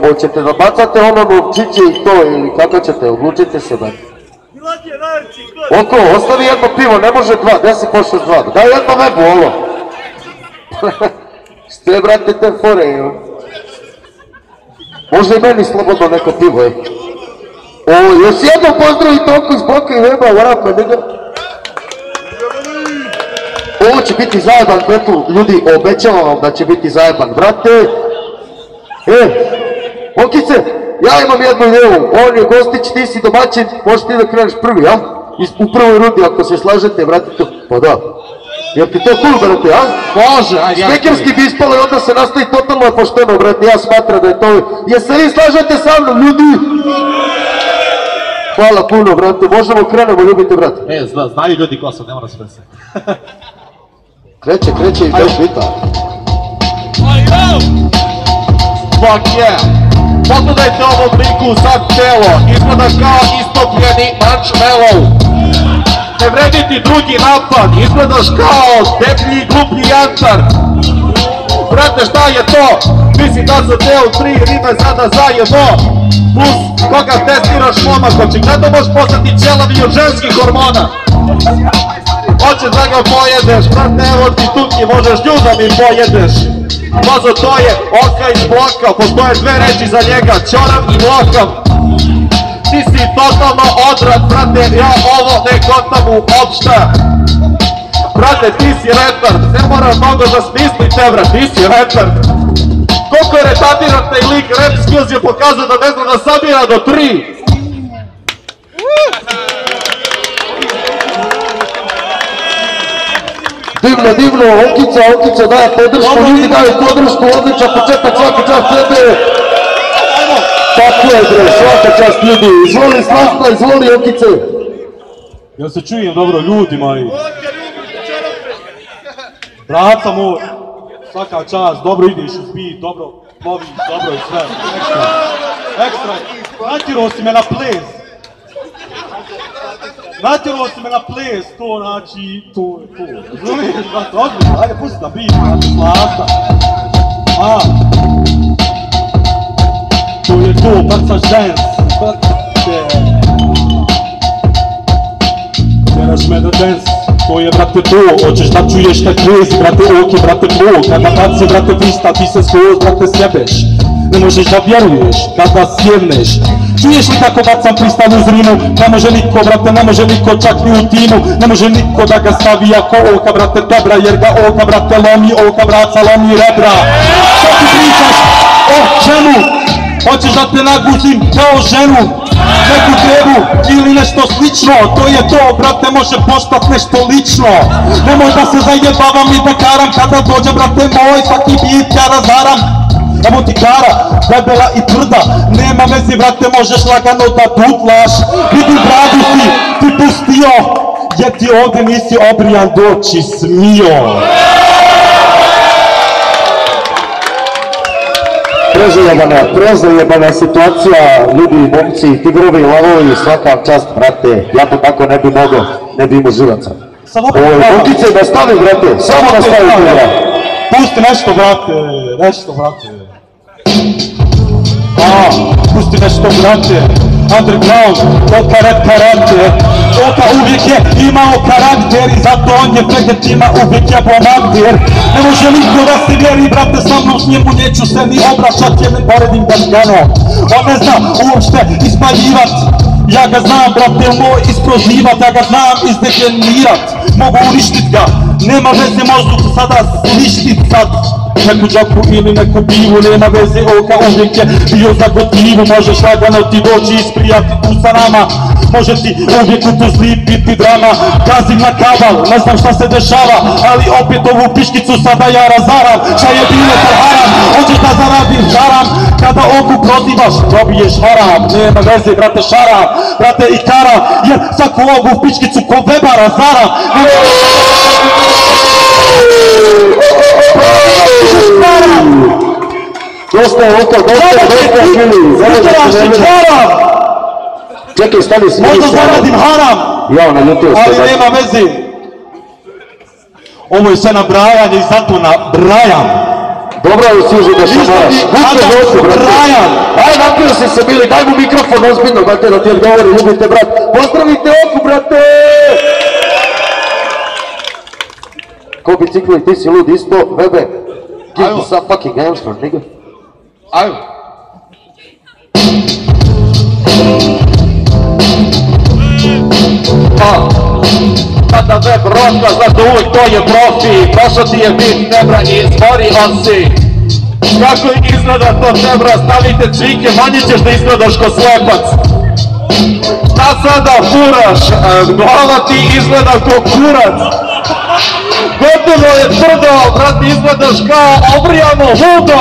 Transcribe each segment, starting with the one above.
Hoćete da bacate ono novčiće i to ili kako ćete, odlučite se brate. Oko, ostavi jedno pivo, ne može dva, gdje si pošao s dva, daj jedno vebu ovo. Ste brate te fore, može i meni slobodno neko pivo, još jedno pozdravite oko iz boka i veba, vrapa, nega. Ovo će biti zajeban, pretu, ljudi, obećavam vam da će biti zajeban, brate. Okice, ja imam jednu ideju, on je gostić, ti si domaćin, možeš ti da kreneš prvi, ja? U prvoj rundi, ako se slažete, brate, to, pa da. Jel ti to cool, brate, a? Može, ajde. Smekerski bi ispalo i onda se nastavi totalno pošteno, brate, ja smatram da je to... Jel se vi slažete sa mnom, ljudi? Hvala puno, brate, možemo krenemo, ljubite, brate. Znaju ljudi ko sam, ne mora se da se. Kreće i bez vita. Fuck yeah! Pogledajte ovom liku sad telo, izgleda kao istopljeni marshmallow. Ne vredi ti drugi napad, izgledaš kao deblji i gluplji jantar. Brate, šta je to? Mislim da sam te u 3 rime sada zajebo. Plus, koga testiraš momak, očigledno možeš postati ćelavi od ženskih hormona. Hoćeš da ga pojedeš, brate, evo ti tuki, možeš nju da mi pojedeš. Mazo, to je oka iz bloka, postoje dve reči za njega, ćorav i blokav. Ti si totalno odrat, brate, ja ovo ne gotam uopšta. Brate, ti si retard, ne mora mnogo da smislite, brat, ti si retard. Koliko je retardiran taj lik, rap skills je pokazao da ne zna da sabira do 3. Divno, Okica daje podršku, ljudi daju podršku, odličan početak, svaka čast sebe. Tako je bre, svaka čast ljudi, izvoli Slavka, izvoli Okice. Ja se čujem dobro, ljudi moji. Braca moj, svaka čast, dobro ideš u beat, dobro loviš, dobro je sve, ekstra. Natjerao si me na ples. Natjerao si me na ples, to znači, to je to. Razumiješ, brate, ozbiljno, ajde pusti da beat, brate, slasta. To je to, bacaš dance, brate. Tjeraš me da dance, to je, brate, to. Hoćeš da čuješ te crazy, brate, ok, brate, to. Kada baci, brate, freestyle, ti se skroz, brate, sjebeš. Ne možeš da vjeruješ kada sjevneš. Čuješ li kako bacam freestyle uz rimu? Ne može niko, brate, ne može niko čak ni u timu. Ne može niko da ga stavi ako oka, brate, tebra. Jer ga oka, brate, lomi, oka, braca, lomi rebra. Što ti pričaš? O čemu? Hoćeš da te naguzim kao ženu, neku devu ili nešto slično. To je to, brate, može postat nešto lično. Nemoj da se zajebavam i da karam kada dođe, brate moj, svaki bit ja razaram. Evo ti kara, debela i tvrda, nema vezi, brate, možeš lagano da dutlaš. Vidim bradu si ti pustio, jer ti ovdje nisi obrijan doći smio. Prezajebana situacija, ljudi, momci, tigrovi, lavovi, svaka čast, brate, ja to tako ne bi mogao, ne bi imao živaca. Okice, nastavi, brate, samo nastavi, brate. Pusti nešto, brate, pusti nešto, brate, underground, Oka rap karate. Oka uvijek je imao karakter i zato on je vegetima uvijek je bombardier. Ne može niko da se vjeri, brate, sa mnom s njemu neću se ni obraćat jer ne poredim Gargano. On ne zna uopšte ispaljivat, ja ga znam, brate moj, isproživat, ja ga znam izdegenerirat. Mogu uništit ga, nema veze, možda sada slištit sad neku džaku ili neku pivu, nema veze, Oka uvijek je bio za gotivu. Možeš lagano ti doći isprijati tu sa nama, može ti uvijek u tu slipiti drama. Gazim na kaval, ne znam šta se dešava, ali opet ovu piškicu sada ja razaram. Šta je bilo to haram, hoćeš da zaradim žaram, kada Oku prozivaš dobiješ haram. Nema veze, brate, šaram, brate, i karam, jer svaku ovu piškicu ko Veba razaram. Dosta je Oka, dosta je Fili. Čekaj, stani smiješ. Možda zaradim haram, Ja, naljutio se. ali nema veze. Ovo je sve nabrajanje i zato nabrajam. Dobro je siži da šamaraš. Vuče nosi, brate. Aj, napio si se, Bili, daj mu mikrofon ozbiljno, brate, da ti odgovori, ljubite, brat. Pozdravite Oku, brate! Ko bicikli, ti si lud isto, bebe. Give me some fucking answer, nigga. Ajmo. Kada web roka, znaš da uvijek to je profi. Prošao ti je bit Tebra i stvorio si. Kako izgleda to Tebra, stavite čike, manje ćeš da izgledaš ko slepac. Šta sada furaš, glava ti izgleda ko kurac. Gotovo je tvrdo, brate, izgledaš kao obrijano ludo.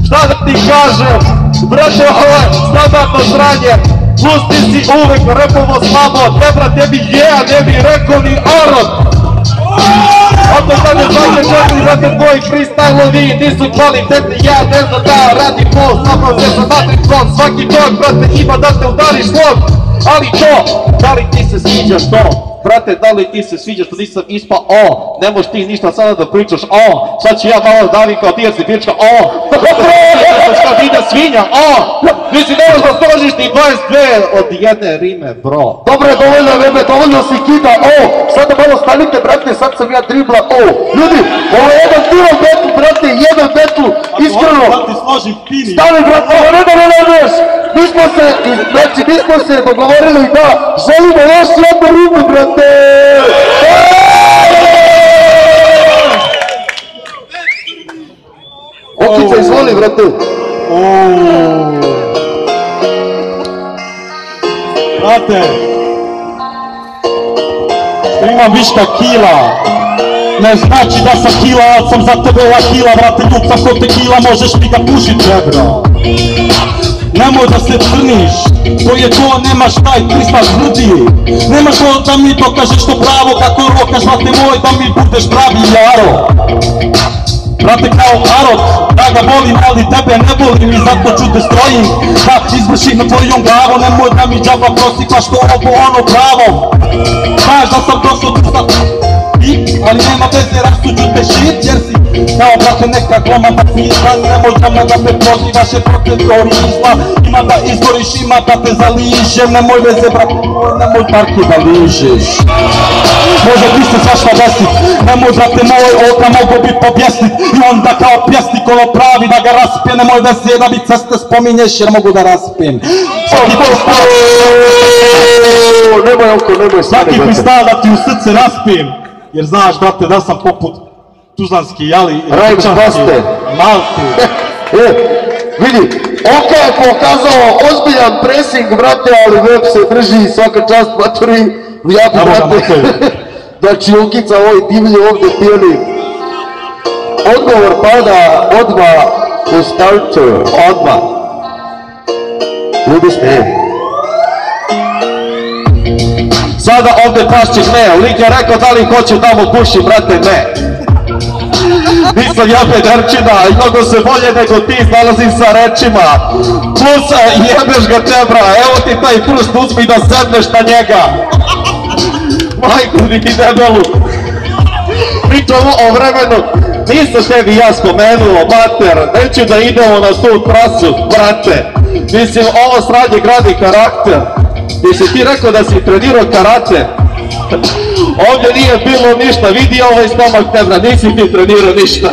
Šta da ti kažem, brate, ovo je standardno sranje. Pusti si uvek repovo slabo, Tebra tebi je, a ne bi rekao ni orod. Oto sad je svake četiri, brate, tvoji freestylovi nisu kvalitetni, ja ne znam da radim pol, zapravo se sa matricom, svaki dog, brate, ima da te udariš log, ali to, da li ti se sviđaš to? Brate, da li ti se sviđaš, što nisam ispa, ne možeš ti ništa sada da pričaš, sad ću ja malo davim kao ti jer si prička, kao ti da svinja, mislim, ne možeš da složiš ni 22 od jedne rime, bro. Dobro je, dovoljno je, bebe, dovoljno si kida, sada malo stanite, brate, sad sam ja dribla, ljudi, ovo je jedan divan betl, brate, jedan betl, iskreno, stavi, brate, ne, mi smo se dogovorili da želimo još jednu rimu, brate! Okica, izvoli, brate! Brate, što imam viška kila, ne znači da sam kila, ali sam za tebe kila, brate, ljub sam kod tekila, možeš mi ga pušit, Tebra. Nemoj da se crniš, to je to, nemaš taj kristal grudi. Nemaš to da mi dokažeš to pravo, kako rokaš, brate moj, da mi budeš pravi jaro. Brate, kao arod, da ga volim, ali tebe ne volim i zato ću te strojim. Da izvršim na tvojom glavom, nemoj da mi džaba prosipaš to ovo ono pravo. Znaš da sam došao tu sa ali nema veze, rastuću te shit, jer si kao, brate, neka glomata smisla. Nemoj da me da te prozivaš, jer protiv izla. Ima da izgoriš, ima da te zaližem. Nemoj veze, brate, nemoj parke da ližeš. Može ti se svašta desit, nemoj, brate moj, oka mogu bit pobjesnit. I onda kao pjesnik ono pravi da ga raspijem. Nemoj veze da mi ceste spominješ, jer mogu da raspijem. Svaki freestyle da ti u srce raspijem. Jer znaš, brate, da sam poput tuzlanski, jali, rajčanski, malti. Vidi, Oka je pokazao ozbiljan pressing, brate, ali web se drži, svaka čast maturi, jako, brate. Znači, Okica ovoj divlji ovdje pijeli. Odgovor pada odmah u starter, odmah. Ljudi ste. Sada ovdje pašćeš ne, lik je rekao da li hoće da mu puši, brate, ne. Nisam ja pederčina i mnogo se bolje nego ti nalazim sa rečima. Plus, jebeš ga, Tebra, evo ti taj prst, uzmi da sedneš na njega. Majku mi debelu. Pričamo o vremenu, nisam tebi ja spomenuo, mater, neću da idemo na tu trasu, brate. Mislim, ovo sranje gradi karakter. Jesi ti rekao da si trenirao karate? Ovdje nije bilo ništa, vidi ovaj stomak, Tebra, nisi ti trenirao ništa.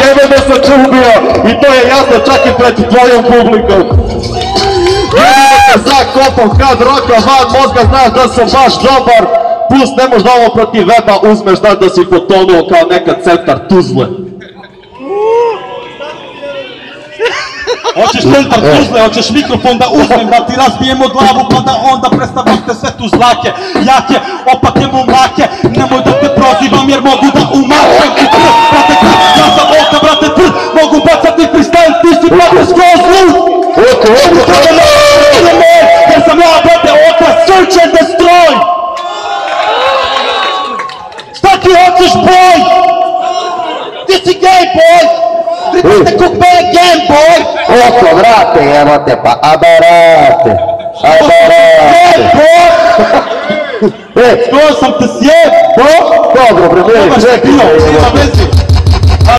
Jebe da sam čubio i to je jasno čak i pred tvojom publikom. Jedino te zakopam kad roka van mozga, znaš da sam baš dobar. Plus ne možda ovo protiv weba uzmeš, znaš da si potonuo kao nekad centar Tuzle. Hoćeš centar Tuzle, hoćeš mikrofon da uzmem, da ti razbijemo glavu pa da onda predstavljam te sve tu zlake, jake, opake mumlake, nemoj da te prozivam jer mogu da umačem ti brate, ja sam Oka, brate, mogu bacati freestyle, ti si, brate, skroz lud! Jer sam ja, brate, Oka, search and destroy! Šta ti hoćeš, boy? Ti si gay, boy! Pripite kupe game, boy! Oko, vrate, evo te pa, aberate! Skoro sam te sjeb, bro! Dobro, bre, čekaj,